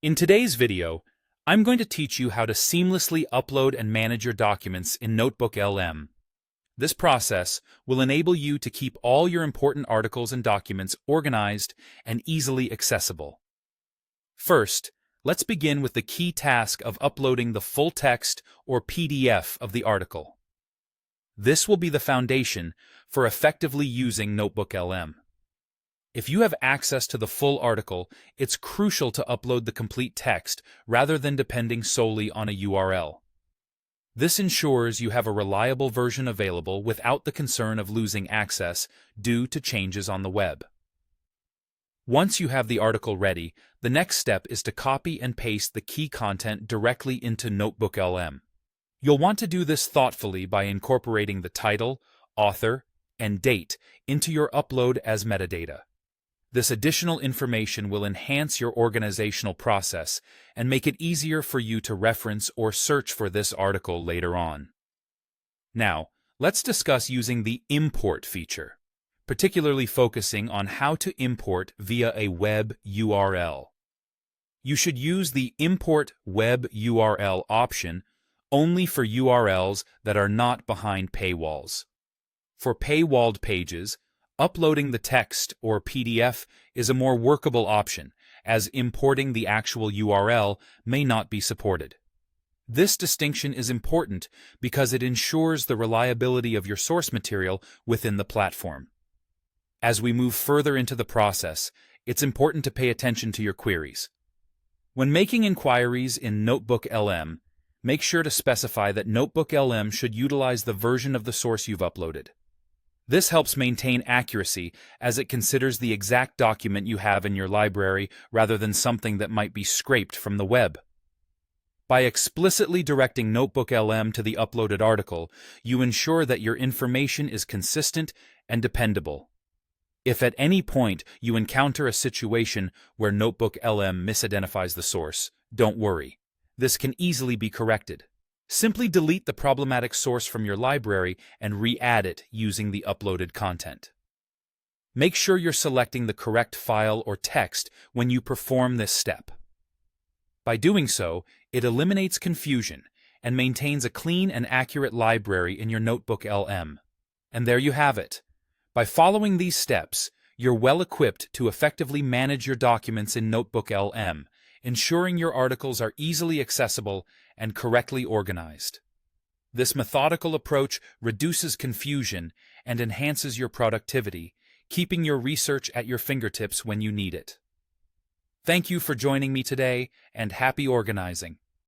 In today's video, I'm going to teach you how to seamlessly upload and manage your documents in NotebookLM. This process will enable you to keep all your important articles and documents organized and easily accessible. First, let's begin with the key task of uploading the full text or PDF of the article. This will be the foundation for effectively using NotebookLM. If you have access to the full article, it's crucial to upload the complete text rather than depending solely on a URL. This ensures you have a reliable version available without the concern of losing access due to changes on the web. Once you have the article ready, the next step is to copy and paste the key content directly into NotebookLM. You'll want to do this thoughtfully by incorporating the title, author, and date into your upload as metadata. This additional information will enhance your organizational process and make it easier for you to reference or search for this article later on. Now, let's discuss using the import feature, particularly focusing on how to import via a web URL. You should use the Import Web URL option only for URLs that are not behind paywalls. For paywalled pages, uploading the text or PDF is a more workable option, as importing the actual URL may not be supported. This distinction is important because it ensures the reliability of your source material within the platform. As we move further into the process, it's important to pay attention to your queries. When making inquiries in NotebookLM, make sure to specify that NotebookLM should utilize the version of the source you've uploaded. This helps maintain accuracy as it considers the exact document you have in your library rather than something that might be scraped from the web. By explicitly directing NotebookLM to the uploaded article, you ensure that your information is consistent and dependable. If at any point you encounter a situation where NotebookLM misidentifies the source, don't worry. This can easily be corrected. Simply delete the problematic source from your library and re-add it using the uploaded content. Make sure you're selecting the correct file or text when you perform this step. By doing so, it eliminates confusion and maintains a clean and accurate library in your NotebookLM. And there you have it. By following these steps, you're well equipped to effectively manage your documents in NotebookLM, ensuring your articles are easily accessible and correctly organized. This methodical approach reduces confusion and enhances your productivity, keeping your research at your fingertips when you need it. Thank you for joining me today, and happy organizing.